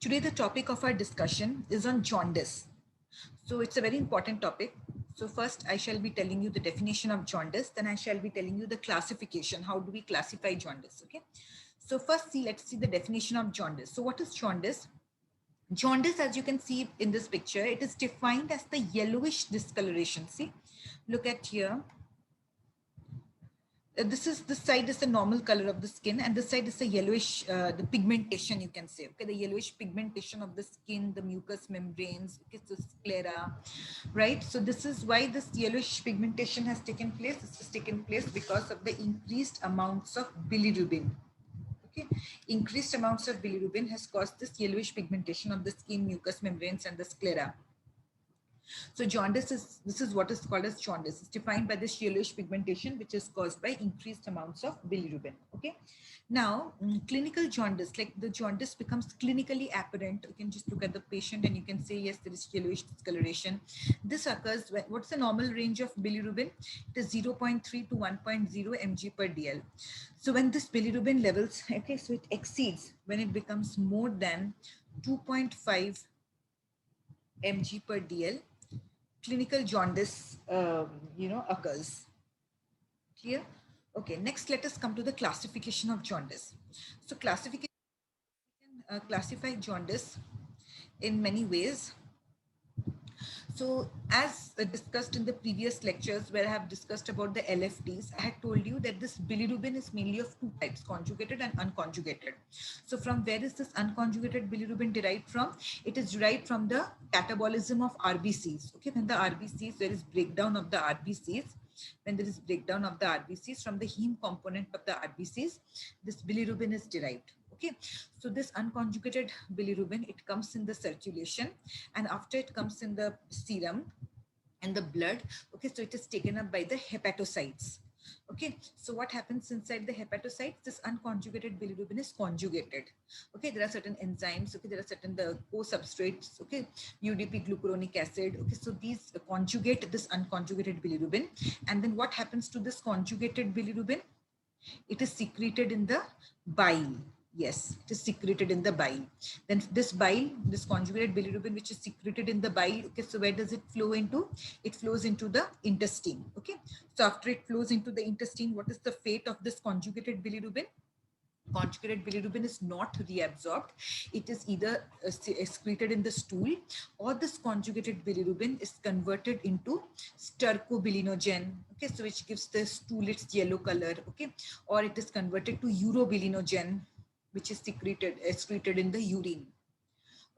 Today, the topic of our discussion is on jaundice. So it's a very important topic. So first, I shall be telling you the definition of jaundice. Then I shall be telling you the classification. How do we classify jaundice? Okay. So first, let's see the definition of jaundice. So what is jaundice? Jaundice, as you can see in this picture, it is defined as the yellowish discoloration. See, look at here. This side is the normal color of the skin, and this side is the yellowish, the pigmentation, you can say. Okay, the yellowish pigmentation of the skin, the mucous membranes, okay, the sclera, right? So this is why this yellowish pigmentation has taken place. This has taken place because of the increased amounts of bilirubin. Okay, increased amounts of bilirubin has caused this yellowish pigmentation of the skin, mucous membranes, and the sclera. So jaundice is, this is what is called as jaundice. It's defined by this yellowish pigmentation, which is caused by increased amounts of bilirubin. Okay. Now, clinical jaundice, like the jaundice becomes clinically apparent. You can just look at the patient and you can say, yes, there is yellowish discoloration. This occurs when, what's the normal range of bilirubin? It is 0.3 to 1.0 mg per dl. So when this bilirubin levels, okay, so it exceeds, when it becomes more than 2.5 mg per dl, clinical jaundice, occurs. Clear? Okay, next let us come to the classification of jaundice. So classification, classify jaundice in many ways. So as discussed in the previous lectures where I have discussed about the LFTs, I had told you that this bilirubin is mainly of two types, conjugated and unconjugated. So from where is this unconjugated bilirubin derived from? It is derived from the catabolism of RBCs. Okay, when the RBCs, there is breakdown of the RBCs, when there is breakdown of the RBCs from the heme component of the RBCs, this bilirubin is derived. Okay, so this unconjugated bilirubin, it comes in the circulation, and after it comes in the serum and the blood, okay, so it is taken up by the hepatocytes. Okay, so what happens inside the hepatocytes? This unconjugated bilirubin is conjugated. Okay, there are certain enzymes. Okay, there are certain the co-substrates. Okay, UDP glucuronic acid. Okay, so these conjugate this unconjugated bilirubin, and then what happens to this conjugated bilirubin? It is secreted in the bile. Yes, it is secreted in the bile. Then this bile, this conjugated bilirubin, which is secreted in the bile, okay, so where does it flow into? It flows into the intestine. Okay, so after it flows into the intestine, what is the fate of this conjugated bilirubin? Conjugated bilirubin is not reabsorbed. It is either excreted in the stool, or this conjugated bilirubin is converted into stercobilinogen, okay, so which gives the stool its yellow color, okay, or it is converted to urobilinogen, which is excreted in the urine.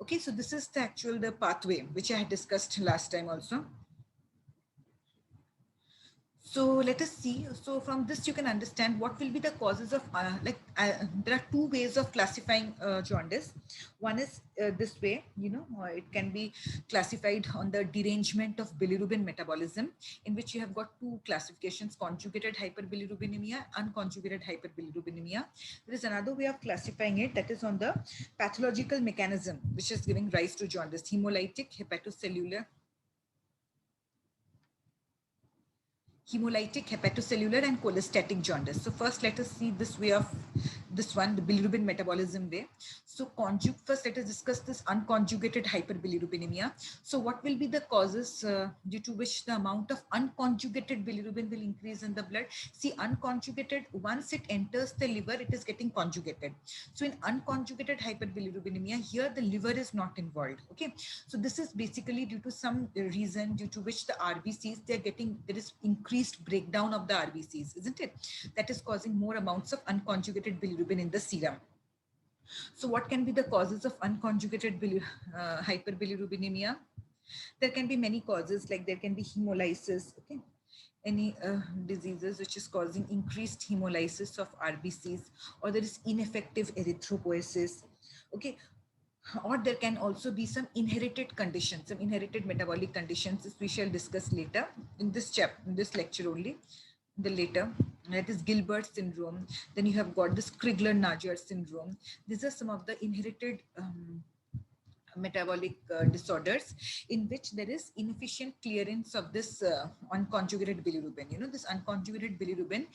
Okay, so this is the actual the pathway which I had discussed last time also. So let us see. So from this, you can understand what will be the causes of there are two ways of classifying jaundice. One is this way, it can be classified on the derangement of bilirubin metabolism, in which you have got two classifications: conjugated hyperbilirubinemia, unconjugated hyperbilirubinemia. There is another way of classifying it, that is on the pathological mechanism which is giving rise to jaundice: hemolytic, hepatocellular, and cholestatic jaundice. So first, let us see this way of this one, the bilirubin metabolism way. So first, let us discuss this unconjugated hyperbilirubinemia. So what will be the causes due to which the amount of unconjugated bilirubin will increase in the blood? See, unconjugated, once it enters the liver, it is getting conjugated. So in unconjugated hyperbilirubinemia, here the liver is not involved. Okay, so this is basically due to some reason due to which the RBCs, there is increased breakdown of the RBCs, isn't it? That is causing more amounts of unconjugated bilirubin in the serum. So what can be the causes of unconjugated hyperbilirubinemia? There can be many causes, like there can be hemolysis, okay, any diseases which is causing increased hemolysis of RBCs, or there is ineffective erythropoiesis, okay, or there can also be some inherited conditions, some inherited metabolic conditions, which we shall discuss later in this in this lecture only, the later. That is Gilbert syndrome. Then you have got this Crigler-Najjar syndrome. These are some of the inherited metabolic disorders in which there is inefficient clearance of this unconjugated bilirubin. This unconjugated bilirubin,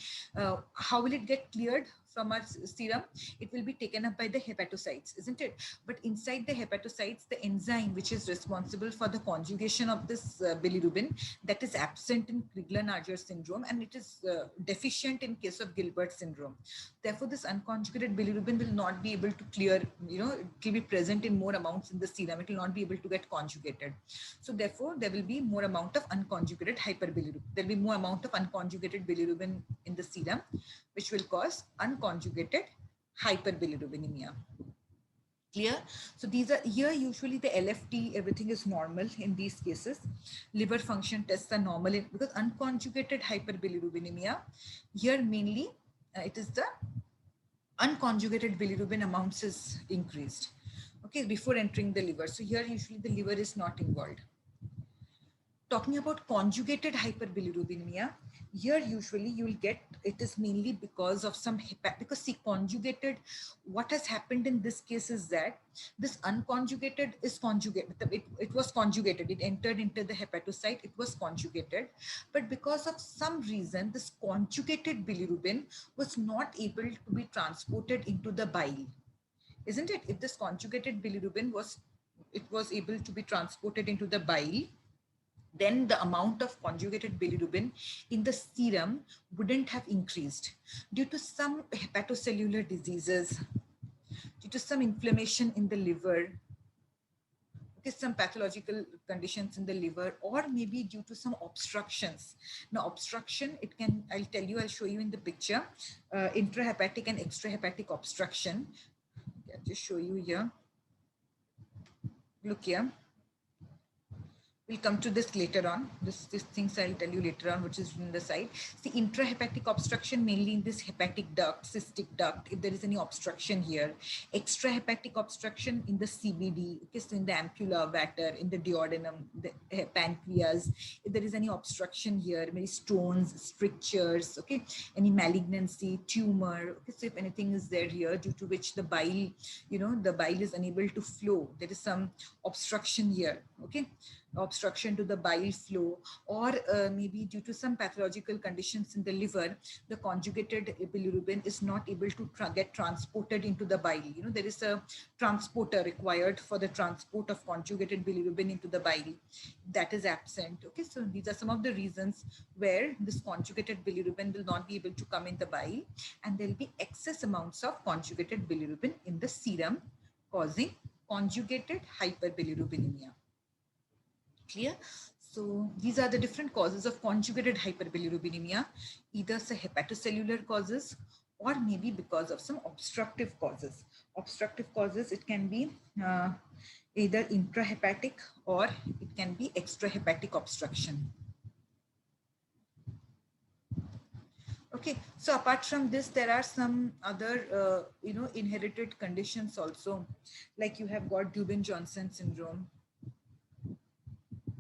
how will it get cleared? from our serum, it will be taken up by the hepatocytes, isn't it? But inside the hepatocytes, the enzyme which is responsible for the conjugation of this bilirubin, that is absent in Crigler-Najjar syndrome, and it is deficient in case of Gilbert syndrome. Therefore, this unconjugated bilirubin will not be able to clear, it will be present in more amounts in the serum. It will not be able to get conjugated. So therefore, there will be more amount of unconjugated hyperbilirubin. There will be more amount of unconjugated bilirubin in the serum, which will cause unconjugated hyperbilirubinemia. Clear? So these are here usually the LFT, everything is normal in these cases. Liver function tests are normal because unconjugated hyperbilirubinemia, here mainly it is the unconjugated bilirubin amounts is increased, okay, before entering the liver. So here usually the liver is not involved. Talking about conjugated hyperbilirubinemia, here usually you will get, it is mainly because of some because see, conjugated, what has happened in this case is that this unconjugated is conjugated, it was conjugated, it entered into the hepatocyte, it was conjugated, but because of some reason this conjugated bilirubin was not able to be transported into the bile, isn't it? If this conjugated bilirubin was able to be transported into the bile, then the amount of conjugated bilirubin in the serum wouldn't have increased due to some hepatocellular diseases, due to some inflammation in the liver, okay, some pathological conditions in the liver, or maybe due to some obstructions. Now, obstruction, it can, I'll show you in the picture, intrahepatic and extrahepatic obstruction. I'll just show you here. Look here. We'll come to this later on. This things I'll tell you later on, which is in the side. The intrahepatic obstruction, mainly in this hepatic duct, cystic duct, if there is any obstruction here. Extrahepatic obstruction in the CBD, okay, so in the ampulla, vater, in the duodenum, the pancreas. If there is any obstruction here, maybe stones, strictures, okay, any malignancy, tumor, okay, so if anything is there here due to which the bile, the bile is unable to flow, there is some obstruction here, okay, obstruction to the bile flow, or maybe due to some pathological conditions in the liver, the conjugated bilirubin is not able to get transported into the bile. There is a transporter required for the transport of conjugated bilirubin into the bile, that is absent. Okay, so these are some of the reasons where this conjugated bilirubin will not be able to come in the bile, and there will be excess amounts of conjugated bilirubin in the serum, causing conjugated hyperbilirubinemia. Clear? So these are the different causes of conjugated hyperbilirubinemia, either the hepatocellular causes or maybe because of some obstructive causes. Obstructive causes, it can be either intrahepatic or it can be extrahepatic obstruction. Okay, so apart from this, there are some other, inherited conditions also, like you have got Dubin-Johnson syndrome.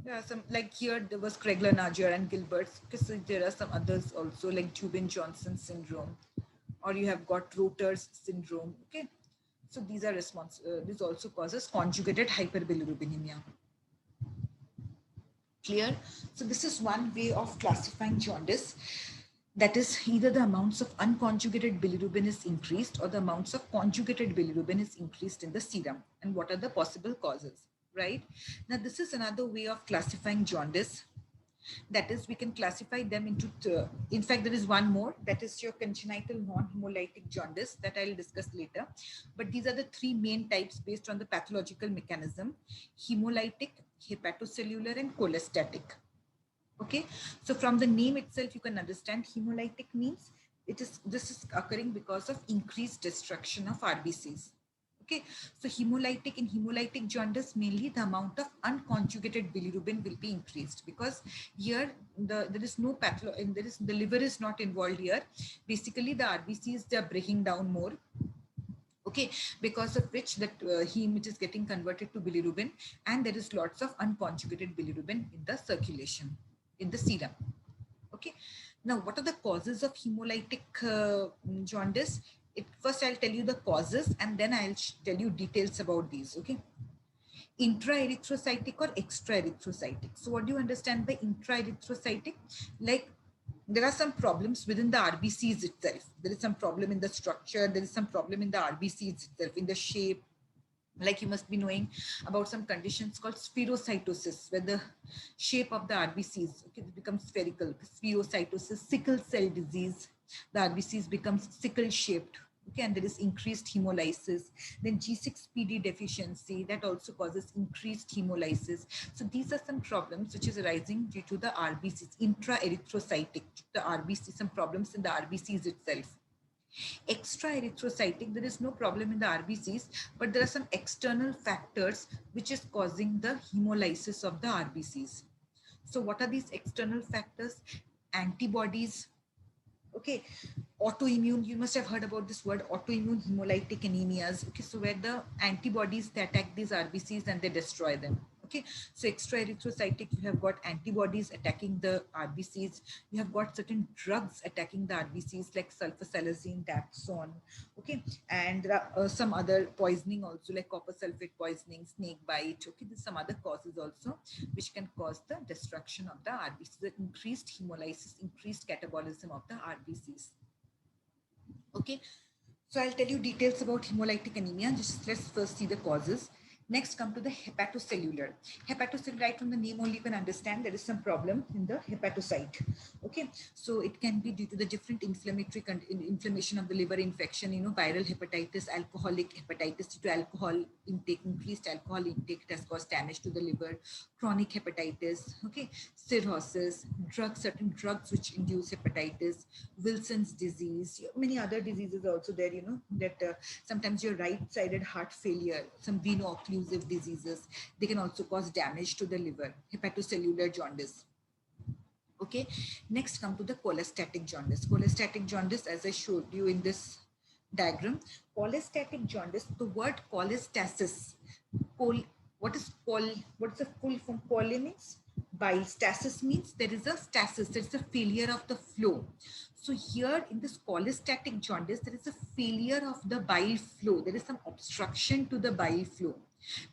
Yeah, some like here there was Crigler-Najjar and Gilbert's, because there are some others also like Dubin-Johnson syndrome, or you have got Rotor's syndrome. Okay, so these are this also causes conjugated hyperbilirubinemia. Clear? So this is one way of classifying jaundice. That is, either the amounts of unconjugated bilirubin is increased or the amounts of conjugated bilirubin is increased in the serum. And what are the possible causes? Right? Now, this is another way of classifying jaundice. That is, we can classify them into, in fact, there is one more, that is your congenital non-hemolytic jaundice that I'll discuss later. But these are the three main types based on the pathological mechanism: hemolytic, hepatocellular, and cholestatic. Okay, so from the name itself, you can understand hemolytic means this is occurring because of increased destruction of RBCs. Okay, so hemolytic, in hemolytic jaundice, mainly the amount of unconjugated bilirubin will be increased, because here there is no the liver is not involved here. Basically, the RBCs, they are breaking down more. Okay, because of which that heme, it is getting converted to bilirubin, and there is lots of unconjugated bilirubin in the circulation, in the serum. Okay, now what are the causes of hemolytic jaundice? First I'll tell you the causes, and then I'll tell you details about these. Okay, intraerythrocytic or extraerythrocytic. So what do you understand by intraerythrocytic? Like there are some problems within the RBCs itself. There is some problem in the structure. There is some problem in the RBCs itself, in the shape. Like you must be knowing about some conditions called spherocytosis, where the shape of the RBCs, okay, becomes spherical. Spherocytosis, sickle cell disease, the RBCs becomes sickle shaped. Okay, and there is increased hemolysis. Then G6PD deficiency, that also causes increased hemolysis. So these are some problems which is arising due to the RBCs, intra-erythrocytic, the RBC, some problems in the RBCs itself. Extra erythrocytic, there is no problem in the RBCs, but there are some external factors which is causing the hemolysis of the RBCs. So what are these external factors? Antibodies, okay, autoimmune, you must have heard about this word, autoimmune hemolytic anemias. Okay, so where the antibodies, they attack these RBCs and they destroy them. Okay, so extra erythrocytic, you have got antibodies attacking the RBCs. You have got certain drugs attacking the RBCs like sulfasalazine, dapsone. Okay, and there are some other poisoning also, like copper sulfate poisoning, snake bite. Okay, there's some other causes also which can cause the destruction of the RBCs, the increased hemolysis, increased catabolism of the RBCs. Okay, so I'll tell you details about hemolytic anemia. Just let's first see the causes. Next, come to the hepatocellular. Hepatocellular, right from the name only you can understand there is some problem in the hepatocyte. Okay, so it can be due to the different inflammatory inflammation of the liver infection, you know, viral hepatitis, alcoholic hepatitis due to alcohol intake, increased alcohol intake, it has caused damage to the liver, chronic hepatitis, okay, cirrhosis, drugs, certain drugs which induce hepatitis, Wilson's disease, many other diseases also there, you know, that sometimes your right-sided heart failure, some veno-occlusive diseases, they can also cause damage to the liver, hepatocellular jaundice. Okay, next come to the cholestatic jaundice. Cholestatic jaundice, as I showed you in this diagram, cholestatic jaundice, the word cholestasis, what is the full form? Chole means bile, stasis means there is a stasis, there is a failure of the flow. So here in this cholestatic jaundice, there is a failure of the bile flow. There is some obstruction to the bile flow.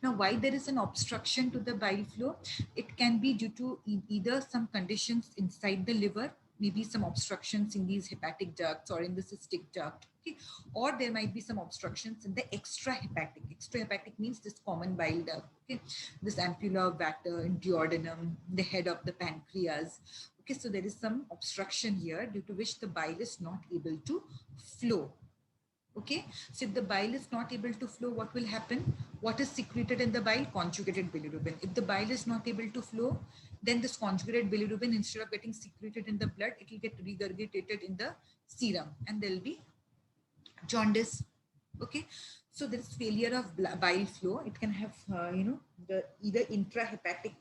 Now, why there is an obstruction to the bile flow? It can be due to either some conditions inside the liver, maybe some obstructions in these hepatic ducts or in the cystic duct, okay? Or there might be some obstructions in the extrahepatic. Extrahepatic means this common bile duct, okay? This ampulla of Vater and duodenum, the head of the pancreas. Okay, so there is some obstruction here due to which the bile is not able to flow. Okay, so if the bile is not able to flow, what will happen? What is secreted in the bile? Conjugated bilirubin. If the bile is not able to flow, then this conjugated bilirubin, instead of getting secreted in the blood, it will get regurgitated in the serum and there will be jaundice. Okay, so there is failure of bile flow. It can have, you know, the either intrahepatic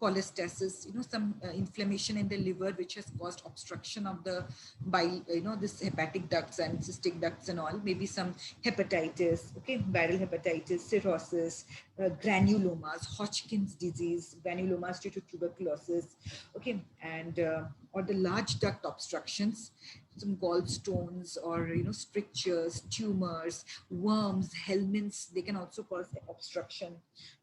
cholestasis, you know, some inflammation in the liver which has caused obstruction of the bile, you know, this hepatic ducts and cystic ducts and all, maybe some hepatitis, okay, viral hepatitis, cirrhosis, granulomas, Hodgkin's disease, granulomas due to tuberculosis, okay, and or the large duct obstructions, some gallstones or, you know, strictures, tumors, worms, helminths, they can also cause obstruction.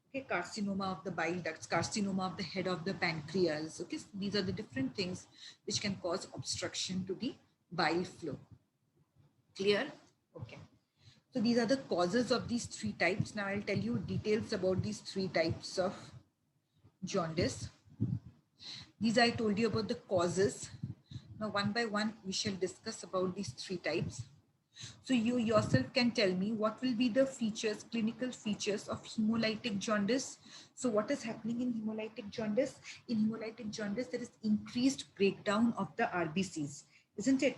Okay, carcinoma of the bile ducts, carcinoma of the head of the pancreas. Okay, so these are the different things which can cause obstruction to the bile flow. Clear? Okay. So these are the causes of these three types. Now I'll tell you details about these three types of jaundice. These I told you about the causes. Now one by one we shall discuss about these three types. So you yourself can tell me what will be the features, clinical features of hemolytic jaundice. So what is happening in hemolytic jaundice? In hemolytic jaundice, there is increased breakdown of the RBCs, isn't it?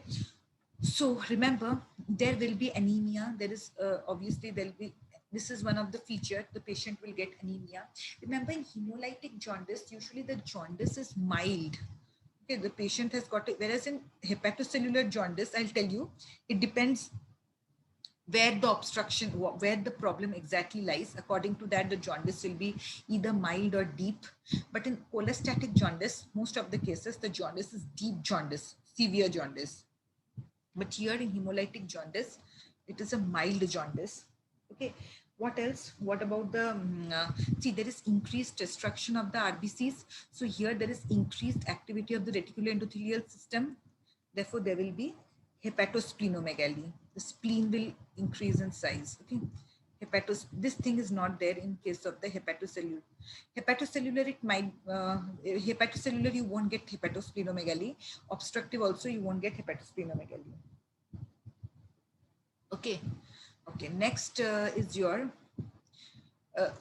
So remember, there will be anemia. There is obviously there will be, this is one of the features, the patient will get anemia. Remember, in hemolytic jaundice, usually the jaundice is mild. Okay, the patient has got it, whereas in hepatocellular jaundice, I'll tell you, it depends where the obstruction, where the problem exactly lies. According to that, the jaundice will be either mild or deep. But in cholestatic jaundice, most of the cases, the jaundice is deep jaundice, severe jaundice. But here in hemolytic jaundice, it is a mild jaundice. Okay. What else? What about the, see, there is increased destruction of the RBCs. So here there is increased activity of the reticuloendothelial system. Therefore, there will be hepatosplenomegaly. The spleen will increase in size. Okay, this thing is not there in case of the hepatocellular. Hepatocellular, it might hepatocellular you won't get hepatosplenomegaly. Obstructive also you won't get hepatosplenomegaly. Okay, okay. Next is your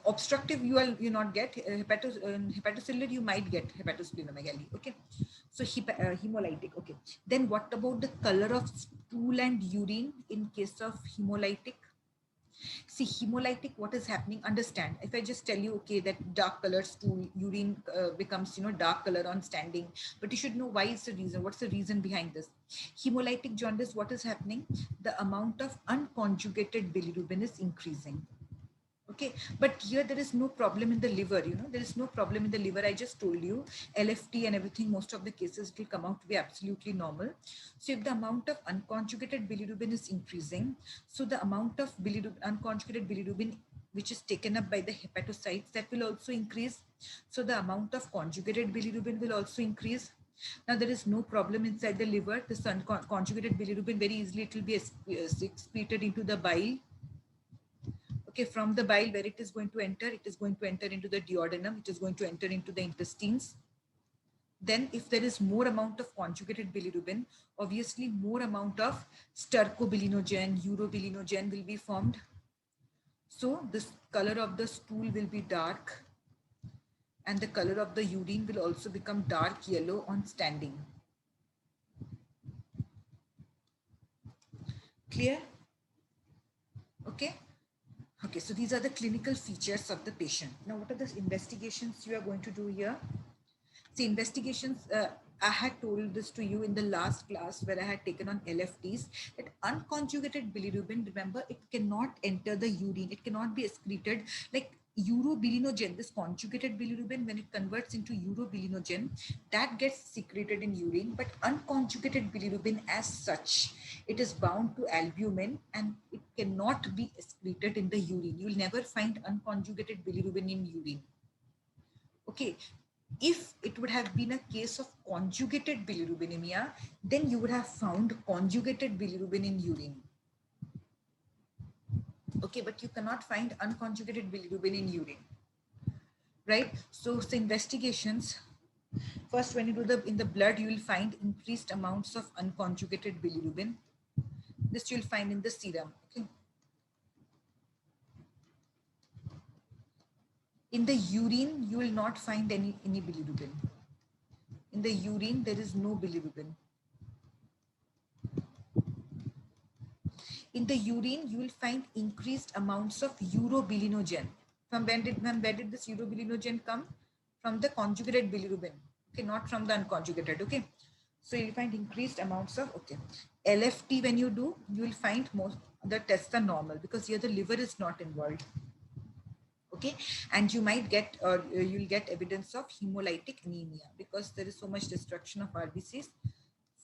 obstructive. You not get hepatocellular. You might get hepatosplenomegaly. Okay, so hemolytic. Okay, then what about the color of stool and urine in case of hemolytic? See, hemolytic, what is happening? Understand, if I just tell you, okay, that dark color stool, urine becomes, dark color on standing, but you should know why is the reason. What's the reason behind this? Hemolytic jaundice, what is happening? The amount of unconjugated bilirubin is increasing. Okay, but here there is no problem in the liver, there is no problem in the liver. I just told you LFT and everything, most of the cases will come out to be absolutely normal. So if the amount of unconjugated bilirubin is increasing, so the amount of unconjugated bilirubin which is taken up by the hepatocytes, that will also increase. So the amount of conjugated bilirubin will also increase. Now there is no problem inside the liver. This conjugated bilirubin, very easily it will be excreted into the bile. Okay, from the bile, where it is going to enter? It is going to enter into the duodenum. It is going to enter into the intestines. Then if there is more amount of conjugated bilirubin, obviously more amount of stercobilinogen, urobilinogen will be formed. So this color of the stool will be dark, and the color of the urine will also become dark yellow on standing. Clear? Okay. Okay, so these are the clinical features of the patient. Now, what are the investigations you are going to do here? See, investigations, I had told this to you in the last class where I had taken on LFTs, that unconjugated bilirubin, remember, it cannot enter the urine. It cannot be excreted like urobilinogen. This conjugated bilirubin, when it converts into urobilinogen, that gets secreted in urine. But unconjugated bilirubin as such, it is bound to albumin and it cannot be excreted in the urine. You will never find unconjugated bilirubin in urine. Okay, if it would have been a case of conjugated bilirubinemia, then you would have found conjugated bilirubin in urine. Okay, but you cannot find unconjugated bilirubin in urine, right? So investigations, first when you do in the blood, you will find increased amounts of unconjugated bilirubin. This you'll find in the serum. Okay. In the urine, you will not find any bilirubin. In the urine, there is no bilirubin. In the urine, you will find increased amounts of urobilinogen. From where did this urobilinogen come? From the conjugated bilirubin. Okay, not from the unconjugated. Okay, so you'll find increased amounts of, okay, LFT when you do, you will find most the tests are normal because here the liver is not involved. Okay, and you might get, or you'll get evidence of hemolytic anemia because there is so much destruction of RBCs.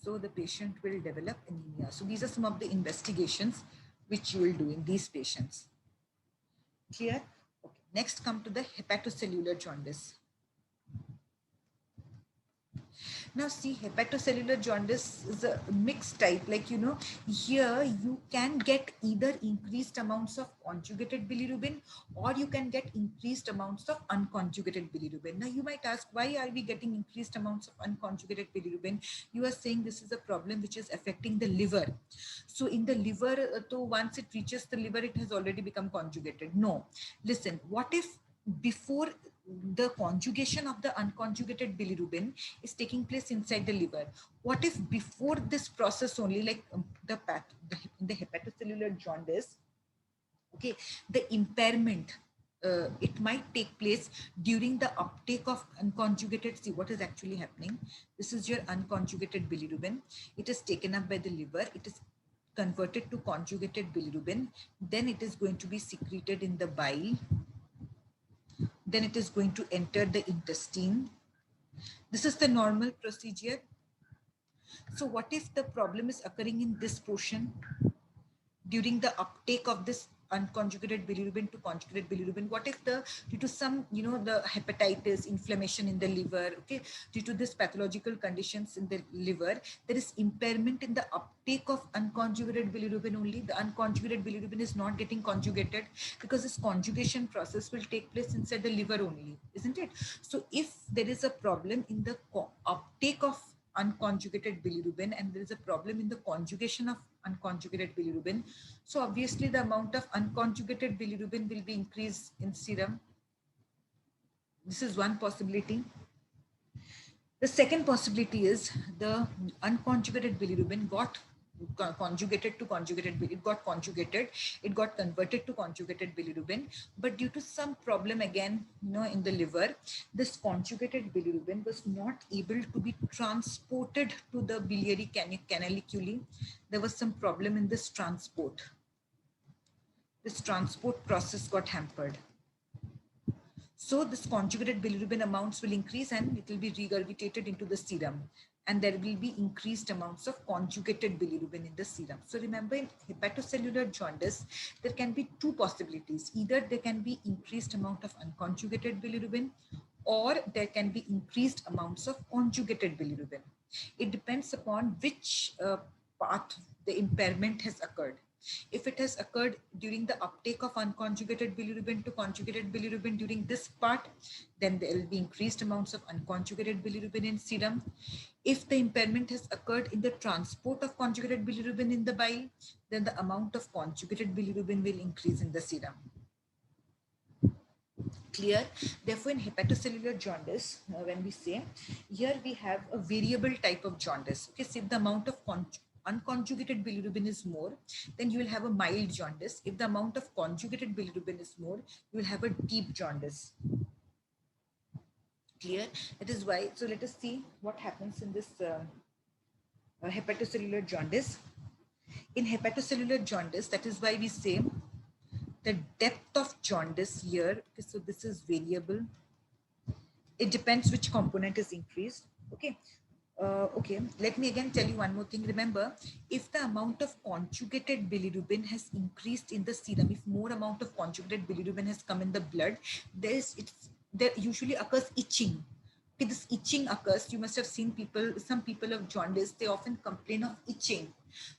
So the patient will develop anemia. So these are some of the investigations which you will do in these patients. Clear? Okay. Next, come to the hepatocellular jaundice. Now see, hepatocellular jaundice is a mixed type. Like, here you can get either increased amounts of conjugated bilirubin or you can get increased amounts of unconjugated bilirubin. Now you might ask, why are we getting increased amounts of unconjugated bilirubin? You are saying this is a problem which is affecting the liver. So in the liver, so once it reaches the liver, it has already become conjugated. No, listen, what if before the conjugation of the unconjugated bilirubin is taking place inside the liver? What if before this process only, like the hepatocellular jaundice, okay, the impairment, it might take place during the uptake of unconjugated. See what is actually happening. This is your unconjugated bilirubin. It is taken up by the liver. It is converted to conjugated bilirubin. Then it is going to be secreted in the bile. Then it is going to enter the intestine. This is the normal procedure. So what if the problem is occurring in this portion during the uptake of this unconjugated bilirubin to conjugated bilirubin? What if due to some, the hepatitis, inflammation in the liver, okay, due to this pathological conditions in the liver, there is impairment in the uptake of unconjugated bilirubin only. The unconjugated bilirubin is not getting conjugated because this conjugation process will take place inside the liver only, isn't it? So if there is a problem in the uptake of unconjugated bilirubin and there is a problem in the conjugation of unconjugated bilirubin, so obviously the amount of unconjugated bilirubin will be increased in serum. This is one possibility. The second possibility is the unconjugated bilirubin got conjugated to conjugated, it got conjugated, it got converted to conjugated bilirubin, but due to some problem again, in the liver, this conjugated bilirubin was not able to be transported to the biliary canaliculi. There was some problem in this transport. This transport process got hampered. So this conjugated bilirubin amounts will increase and it will be regurgitated into the serum, and there will be increased amounts of conjugated bilirubin in the serum. So remember, in hepatocellular jaundice, there can be two possibilities. Either there can be increased amount of unconjugated bilirubin, or there can be increased amounts of conjugated bilirubin. It depends upon which path the impairment has occurred. If it has occurred during the uptake of unconjugated bilirubin to conjugated bilirubin during this part, then there will be increased amounts of unconjugated bilirubin in serum. If the impairment has occurred in the transport of conjugated bilirubin in the bile, then the amount of conjugated bilirubin will increase in the serum. Clear? Therefore, in hepatocellular jaundice, when we say, here we have a variable type of jaundice. Okay, so if the amount of unconjugated bilirubin is more, then you will have a mild jaundice. If the amount of conjugated bilirubin is more, you will have a deep jaundice. Clear? That is why. So let us see what happens in this hepatocellular jaundice. In hepatocellular jaundice, that is why we say the depth of jaundice here. Okay, so this is variable. It depends which component is increased. Okay. Okay, let me again tell you one more thing. Remember, if the amount of conjugated bilirubin has increased in the serum, if more amount of conjugated bilirubin has come in the blood, there usually occurs itching. Okay, this itching occurs. You must have seen some people of jaundice, they often complain of itching.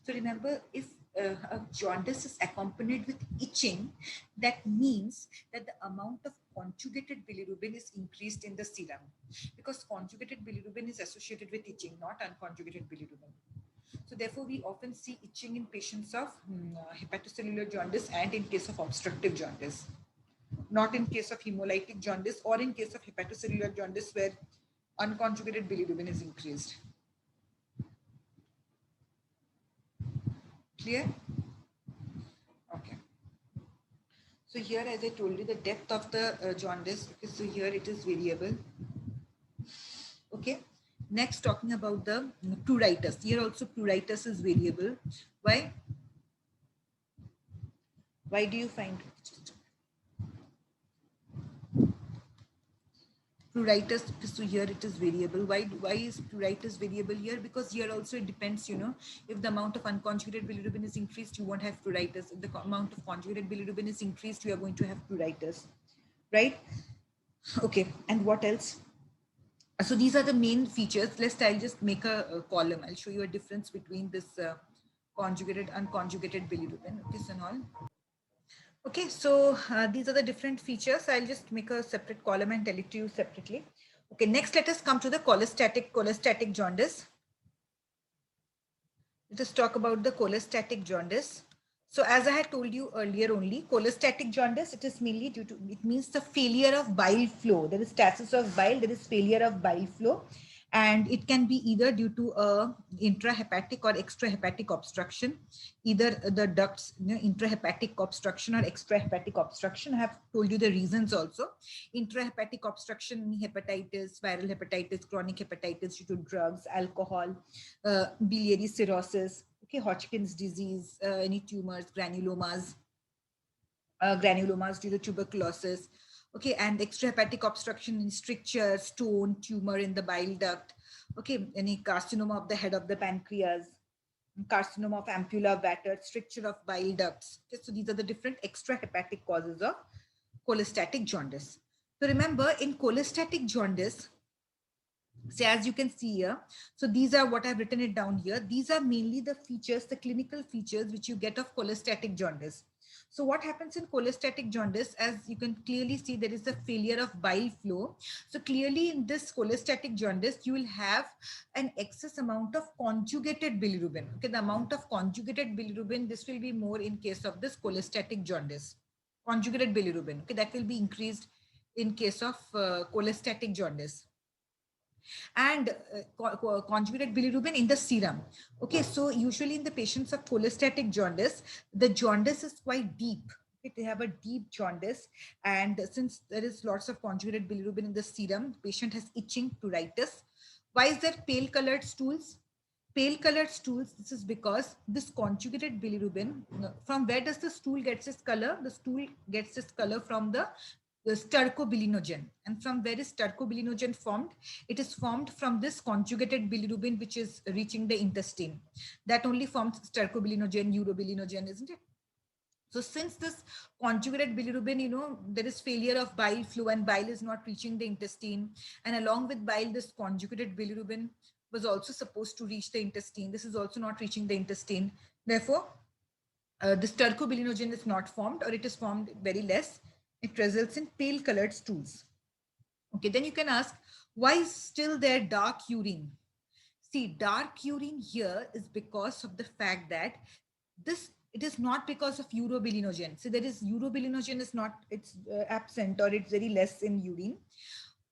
So remember, if a jaundice is accompanied with itching, that means that the amount of conjugated bilirubin is increased in the serum, because conjugated bilirubin is associated with itching, not unconjugated bilirubin. So therefore, we often see itching in patients of hepatocellular jaundice and in case of obstructive jaundice, not in case of hemolytic jaundice or in case of hepatocellular jaundice where unconjugated bilirubin is increased. Clear? Okay. So here, as I told you, the depth of the jaundice, okay, so here it is variable. Okay. Next, talking about the pruritus. Here also pruritus is variable. Why? Why do you find pruritus? So here it is variable. Why is pruritus variable here? Because here also it depends, if the amount of unconjugated bilirubin is increased, you won't have pruritus. If the amount of conjugated bilirubin is increased, you are going to have pruritus, right? Okay, and what else? So these are the main features. I'll just make a column. I'll show you a difference between this conjugated, unconjugated bilirubin. Okay, so now. Okay, so these are the different features. I'll just make a separate column and tell it to you separately. Okay, next let us come to the cholestatic jaundice. Let us talk about the cholestatic jaundice. So as I had told you earlier only, cholestatic jaundice, it is mainly due to, it means the failure of bile flow. There is stasis of bile, there is failure of bile flow. And it can be either due to a intrahepatic or extrahepatic obstruction, either the ducts, intrahepatic obstruction or extrahepatic obstruction. I have told you the reasons also. Intrahepatic obstruction, hepatitis, viral hepatitis, chronic hepatitis due to drugs, alcohol, biliary cirrhosis, okay, Hodgkin's disease, any tumors, granulomas due to tuberculosis. Okay, and extrahepatic obstruction in stricture, stone, tumor in the bile duct. Okay, any carcinoma of the head of the pancreas. carcinoma of ampulla, vater, stricture of bile ducts. Okay, so these are the different extrahepatic causes of cholestatic jaundice. So remember, in cholestatic jaundice, so as you can see here, so these are what I've written it down here. These are mainly the features, the clinical features which you get of cholestatic jaundice. So what happens in cholestatic jaundice, as you can clearly see, there is a failure of bile flow. So clearly in this cholestatic jaundice, you will have an excess amount of conjugated bilirubin. Okay, the amount of conjugated bilirubin, this will be more in case of this cholestatic jaundice. Conjugated bilirubin, okay, that will be increased in case of cholestatic jaundice. And conjugated bilirubin in the serum. Okay, so usually in the patients of cholestatic jaundice, the jaundice is quite deep. Okay, they have a deep jaundice, and since there is lots of conjugated bilirubin in the serum, patient has itching, pruritus. Why is there pale colored stools? Pale colored stools, this is because this conjugated bilirubin, from where does the stool gets its color? The stool gets its color from the stercobilinogen. And from where is stercobilinogen formed? It is formed from this conjugated bilirubin, which is reaching the intestine. That only forms stercobilinogen, urobilinogen, isn't it? So since this conjugated bilirubin, there is failure of bile flow and bile is not reaching the intestine. And along with bile, this conjugated bilirubin was also supposed to reach the intestine. This is also not reaching the intestine. Therefore, the stercobilinogen is not formed, or it is formed very less. It results in pale colored stools. Okay, then you can ask, why is still there dark urine? See, dark urine here is because of the fact that it is not because of urobilinogen. So there is urobilinogen is not, it's absent, or it's very less in urine.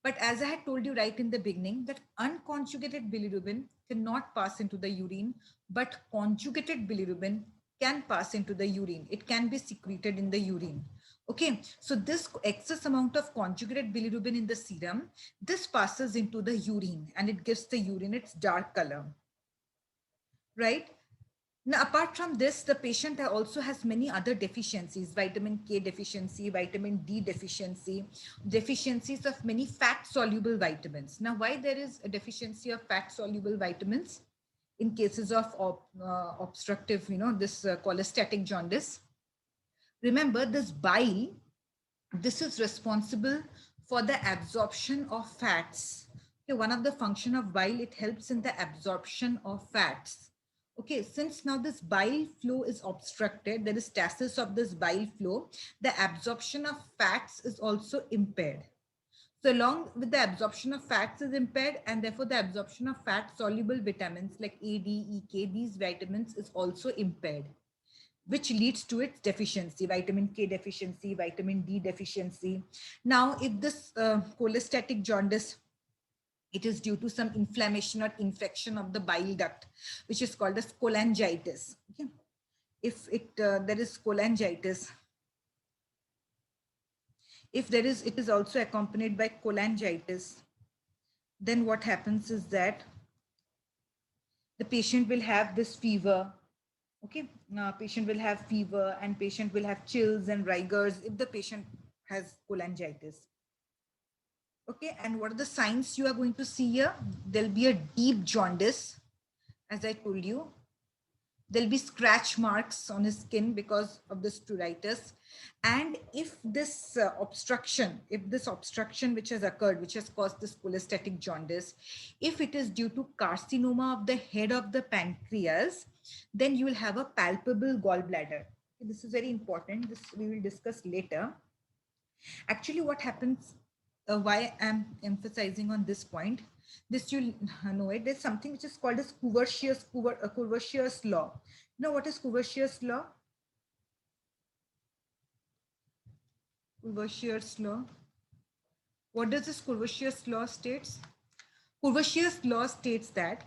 But as I had told you right in the beginning, that unconjugated bilirubin cannot pass into the urine, but conjugated bilirubin can pass into the urine. It can be secreted in the urine. Okay, so this excess amount of conjugated bilirubin in the serum, this passes into the urine and it gives the urine its dark color, right? Now, apart from this, the patient also has many other deficiencies: vitamin K deficiency, vitamin D deficiency, deficiencies of many fat soluble vitamins. Now, why there is a deficiency of fat soluble vitamins in cases of obstructive, this cholestatic jaundice? Remember, this bile, this is responsible for the absorption of fats. Okay, one of the function of bile, it helps in the absorption of fats. Okay, since now this bile flow is obstructed, there is stasis of this bile flow, the absorption of fats is also impaired. So along with the absorption of fats is impaired, and therefore the absorption of fat soluble vitamins like A, D, E, K, these vitamins is also impaired, which leads to its deficiency, vitamin K deficiency, vitamin D deficiency. Now, if this cholestatic jaundice, it is due to some inflammation or infection of the bile duct, which is called as cholangitis. Okay? If there is cholangitis, if there is, it is also accompanied by cholangitis, then what happens is that the patient will have this fever. Okay, now patient will have fever and patient will have chills and rigors if the patient has cholangitis. Okay, and what are the signs you are going to see here? There'll be a deep jaundice, as I told you. There'll be scratch marks on his skin because of this pruritus. And if this obstruction which has occurred, which has caused this cholestatic jaundice, if it is due to carcinoma of the head of the pancreas, then you will have a palpable gallbladder. This is very important. This we will discuss later. Actually, what happens, why I'm emphasizing on this point, this you'll know it, there's something which is called as Courvoisier's law. You know what is Courvoisier's law? Courvoisier's law. What does this Courvoisier's law states? Courvoisier's law states that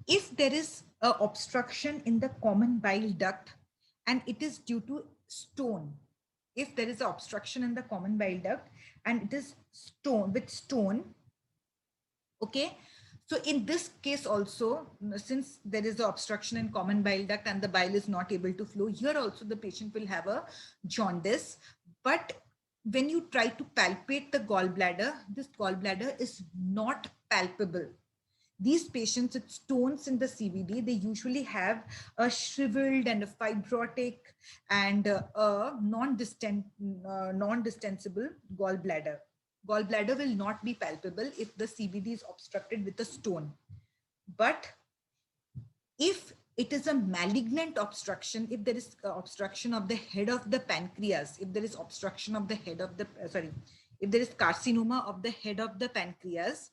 if there is an obstruction in the common bile duct and it is due to stone, if there is an obstruction in the common bile duct and it is stone, okay, so in this case also, since there is an obstruction in common bile duct and the bile is not able to flow, here also the patient will have a jaundice. But when you try to palpate the gallbladder, this gallbladder is not palpable. these patients with stones in the CVD, they usually have a shriveled and a fibrotic and a non-distensible gallbladder. Gallbladder will not be palpable if the CVD is obstructed with a stone. But if it is a malignant obstruction, if there is obstruction of the head of the pancreas, if there is obstruction of the head of the, if there is carcinoma of the head of the pancreas,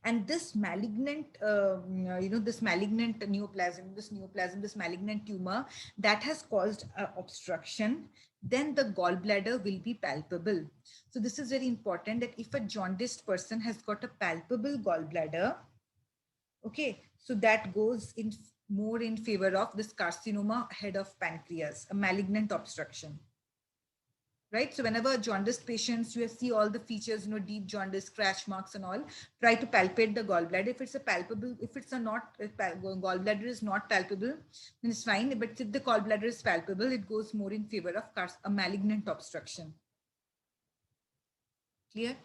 and this malignant, this malignant neoplasm, this malignant tumor that has caused obstruction, then the gallbladder will be palpable. So this is very important, that if a jaundiced person has got a palpable gallbladder, okay, so that goes in more in favor of this carcinoma head of pancreas, a malignant obstruction. Right? So whenever jaundiced patients, you see all the features, deep jaundice, scratch marks and all, try to palpate the gallbladder. If it's a palpable, if gallbladder is not palpable, then it's fine. But if the gallbladder is palpable, it goes more in favor of a malignant obstruction. Clear?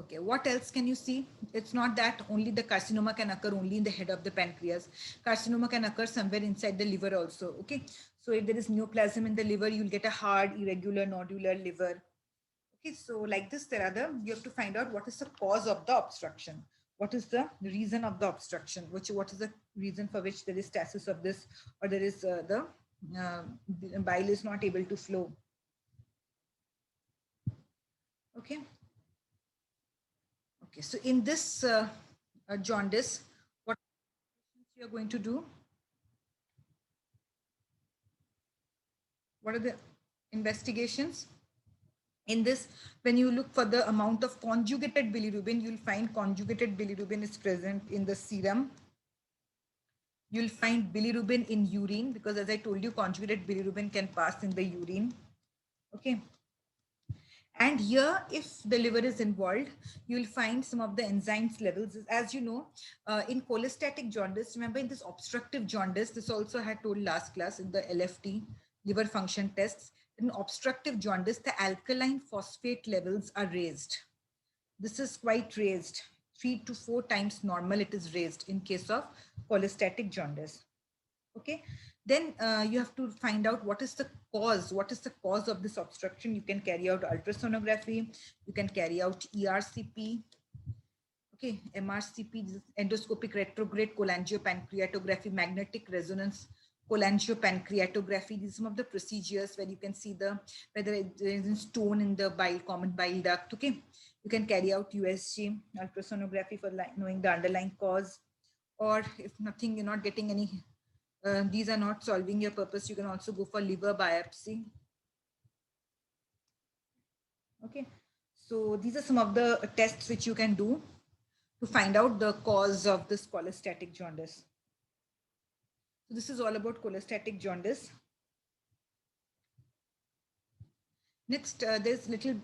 Okay, what else can you see? It's not that only the carcinoma can occur only in the head of the pancreas. Carcinoma can occur somewhere inside the liver also. Okay, so if there is neoplasm in the liver, you'll get a hard, irregular, nodular liver. Okay, so like this, you have to find out what is the cause of the obstruction. What is the reason of the obstruction? What is the reason for which there is stasis of this, or there is the bile is not able to flow. Okay. Okay, so in this jaundice, what you are going to do? What are the investigations? In this, when you look for the amount of conjugated bilirubin, you'll find conjugated bilirubin is present in the serum. You'll find bilirubin in urine, because as I told you, conjugated bilirubin can pass in the urine. Okay. And here, if the liver is involved, you'll find some of the enzymes levels. As you know, in cholestatic jaundice, remember in this obstructive jaundice, this also I had told last class in the LFT, liver function tests, in obstructive jaundice, the alkaline phosphate levels are raised. This is quite raised, 3 to 4 times normal it is raised in case of cholestatic jaundice. Okay, then you have to find out what is the cause of this obstruction. You can carry out ultrasonography, you can carry out ERCP, okay, MRCP, endoscopic retrograde cholangiopancreatography, magnetic resonance cholangiopancreatography. These are some of the procedures where you can see whether there is a stone in the common bile duct. Okay, you can carry out USG, ultrasonography, for knowing the underlying cause. Or if nothing, you're not getting any, these are not solving your purpose, you can also go for liver biopsy. Okay, so these are some of the tests which you can do to find out the cause of this cholestatic jaundice. So this is all about cholestatic jaundice. Next, there's little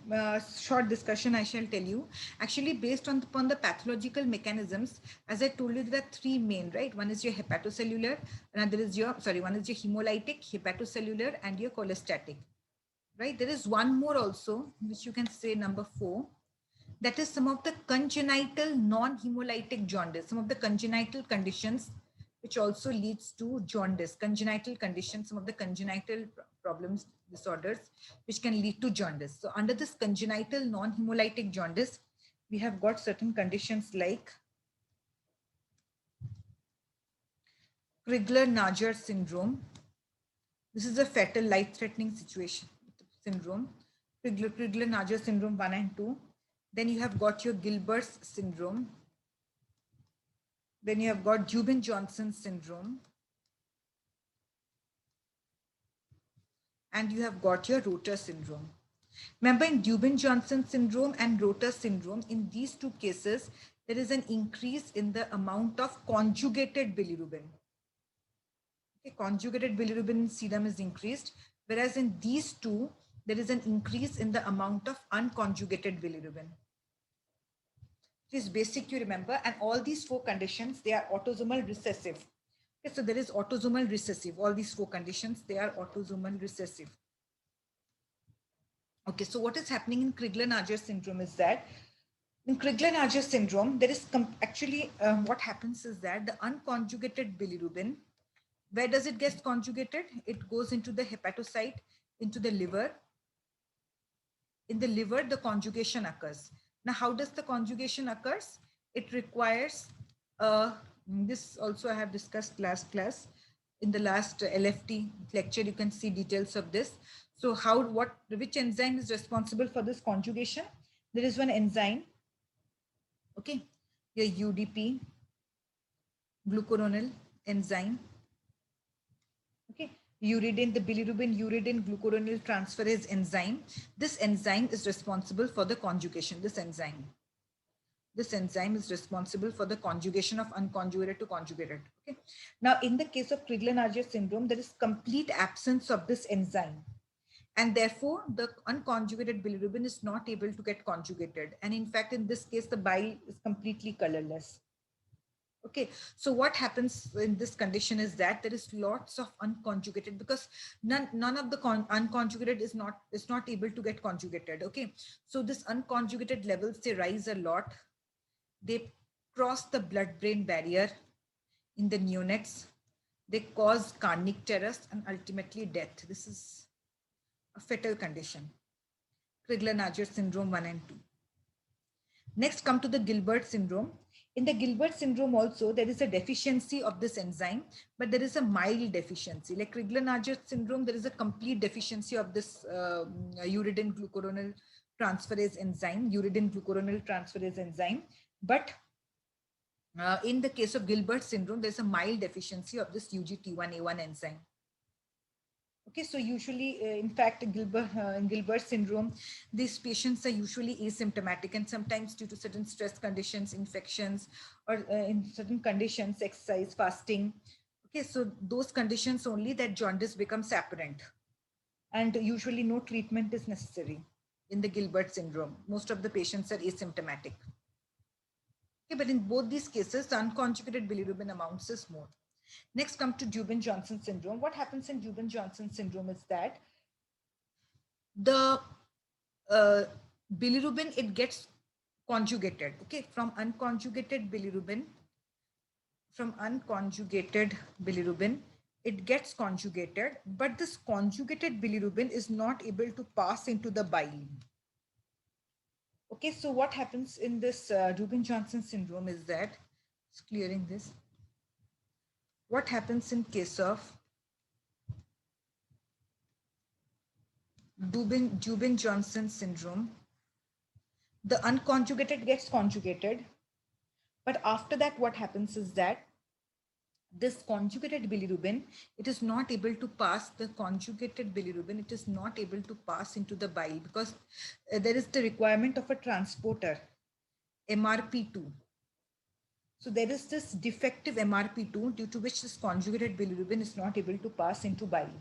short discussion I shall tell you. Actually, based upon the pathological mechanisms, as I told you, there are 3 main, right? One is your hepatocellular, another is your, one is your hemolytic, hepatocellular, and your cholestatic, right? There is one more also, which you can say number 4. That is some of the congenital non-hemolytic jaundice, some of the congenital conditions which also leads to jaundice, congenital conditions, some of the congenital problems, disorders, which can lead to jaundice. So under this congenital non-hemolytic jaundice, we have got certain conditions like Crigler-Najjar syndrome. This is a fatal life-threatening situation syndrome. Crigler-Najjar syndrome 1 and 2. Then you have got your Gilbert's syndrome. Then you have got Dubin-Johnson syndrome. And you have got your Rotor syndrome. Remember, in Dubin-Johnson syndrome and Rotor syndrome, in these 2 cases, there is an increase in the amount of conjugated bilirubin. Okay, conjugated bilirubin in serum is increased, whereas in these 2, there is an increase in the amount of unconjugated bilirubin. It is basic to remember, and all these 4 conditions, they are autosomal recessive. Okay, so there is autosomal recessive. All these 4 conditions, they are autosomal recessive. Okay, so what is happening in Crigler-Najjar syndrome is that In Crigler-Najjar syndrome, there is actually what happens is that the unconjugated bilirubin, where does it get conjugated? It goes into the hepatocyte, into the liver. In the liver, the conjugation occurs. Now, how does the conjugation occurs? It requires, this also I have discussed last class. In the last LFT lecture, you can see details of this. So which enzyme is responsible for this conjugation? There is one enzyme, okay, your UDP, glucuronil enzyme, okay, uridine, the bilirubin uridine glucuronil transferase enzyme. This enzyme is responsible for the conjugation. This enzyme is responsible for the conjugation of unconjugated to conjugated. Okay. Now, in the case of Crigler-Najjar syndrome, there is complete absence of this enzyme. And therefore, the unconjugated bilirubin is not able to get conjugated. And in fact, in this case, the bile is completely colorless. Okay, so what happens in this condition is that there is lots of unconjugated, because none of the unconjugated is not able to get conjugated. Okay, so this unconjugated levels, they rise a lot. They cross the blood-brain barrier in the neonates. They cause cardiac arrest and ultimately death. This is a fatal condition. Crigler-Najjar syndrome 1 and 2. Next, come to the Gilbert syndrome. In the Gilbert syndrome also, there is a deficiency of this enzyme, but there is a mild deficiency. Like Crigler-Najjar syndrome, there is a complete deficiency of this uridine glucuronil transferase enzyme, But in the case of Gilbert syndrome, there's a mild deficiency of this UGT1A1 enzyme. Okay, so usually, in fact, in Gilbert syndrome, these patients are usually asymptomatic, and sometimes due to certain stress conditions, infections, or in certain conditions, exercise, fasting. Okay, so those conditions only that jaundice becomes apparent, and usually no treatment is necessary in the Gilbert syndrome. Most of the patients are asymptomatic. Okay, but in both these cases, the unconjugated bilirubin amounts is more. Next, come to Dubin-Johnson syndrome. What happens in Dubin-Johnson syndrome is that the bilirubin, it gets conjugated. Okay, from unconjugated bilirubin, it gets conjugated, but this conjugated bilirubin is not able to pass into the bile. Okay, so what happens in this Dubin-Johnson syndrome is that, just clearing this, what happens in case of Dubin-Johnson syndrome, the unconjugated gets conjugated, but after that, what happens is that this conjugated bilirubin, it is not able to pass the conjugated bilirubin, it is not able to pass into the bile, because there is the requirement of a transporter, MRP2. So there is this defective MRP2 due to which this conjugated bilirubin is not able to pass into bile.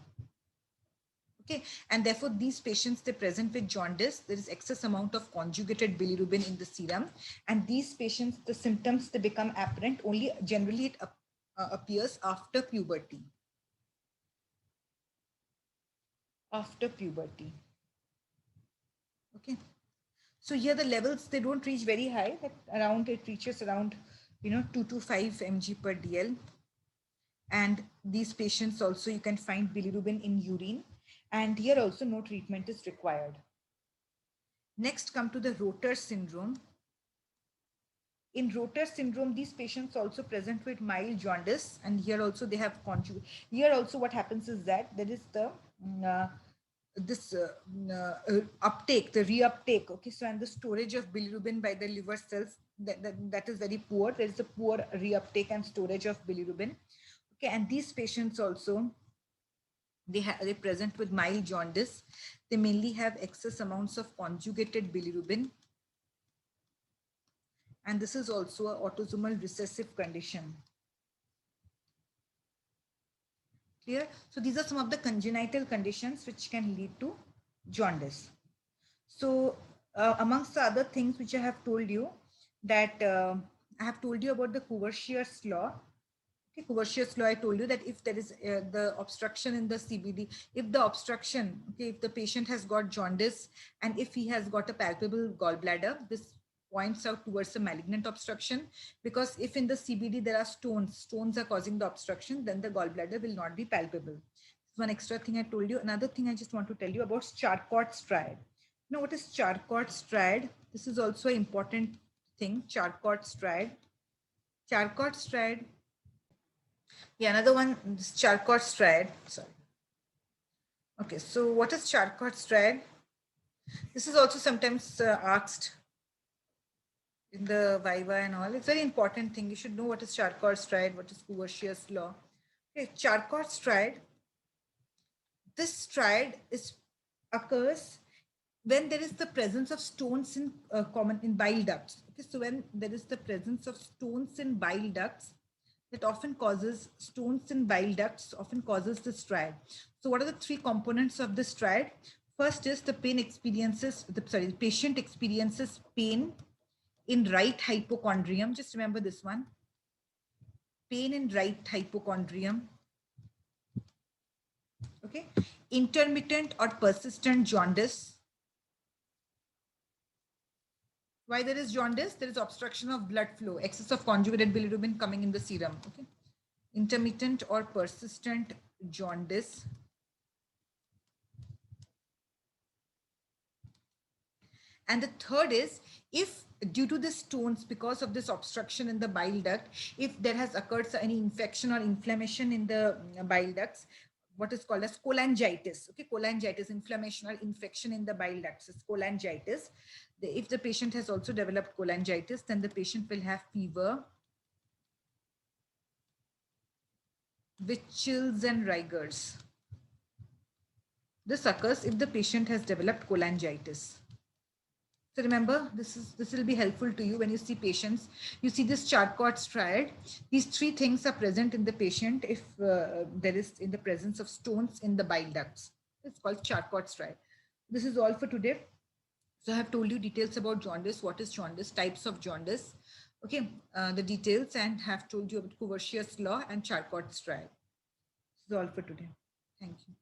Okay, and therefore these patients, they present with jaundice. There is excess amount of conjugated bilirubin in the serum, and these patients, the symptoms, they become apparent only, generally it appears after puberty. After puberty. Okay, so here the levels, they don't reach very high, but around, it reaches around 2 to 5 mg per dl. And these patients also, you can find bilirubin in urine, and here also no treatment is required. Next, come to the Rotor syndrome. In Rotor syndrome, these patients also present with mild jaundice, and here also they have here also what happens is that there is the uptake, the reuptake. Okay, so and the storage of bilirubin by the liver cells, that is very poor. There is a poor reuptake and storage of bilirubin. Okay, and these patients also, they present with mild jaundice. They mainly have excess amounts of conjugated bilirubin, and this is also an autosomal recessive condition. Clear? So these are some of the congenital conditions which can lead to jaundice. So amongst the other things which I have told you, that I have told you about the Courvoisier's law. Okay, Courvoisier's law, I told you that if there is the obstruction in the CBD, if the obstruction, okay, if the patient has got jaundice and if he has got a palpable gallbladder, this points out towards a malignant obstruction, because if in the CBD there are stones are causing the obstruction, then the gallbladder will not be palpable. One extra thing I told you. Another thing I just want to tell you about Charcot's triad. You know what is Charcot's triad? This is also an important thing. Charcot's triad. Charcot's triad. Yeah, another one is Charcot's triad. Sorry. Okay, so what is Charcot's triad? This is also sometimes asked in the Viva and all. It's a very important thing. You should know what is Charcot's triad, what is Courvoisier's law. Okay, Charcot's triad. This triad occurs when there is the presence of stones in common in bile ducts. Okay, so when there is the presence of stones in bile ducts, that often causes stones in bile ducts, often causes this triad. So what are the three components of this triad? First is the patient experiences pain in right hypochondrium. Just remember this one. Pain in right hypochondrium. Okay. Intermittent or persistent jaundice. Why there is jaundice? There is obstruction of blood flow, excess of conjugated bilirubin coming in the serum. Okay. Intermittent or persistent jaundice. And the third is, if due to the stones, because of this obstruction in the bile duct, if there has occurred any infection or inflammation in the bile ducts, what is called as cholangitis. Okay, cholangitis, inflammation or infection in the bile ducts is cholangitis. If the patient has also developed cholangitis, then the patient will have fever with chills and rigors. This occurs if the patient has developed cholangitis. So remember, this will be helpful to you when you see patients. You see this Charcot's triad. These three things are present in the patient if there is in the presence of stones in the bile ducts. It's called Charcot's triad. This is all for today. So I have told you details about jaundice, what is jaundice, types of jaundice, okay, the details, and have told you about Courvoisier's law and Charcot's triad. This is all for today. Thank you.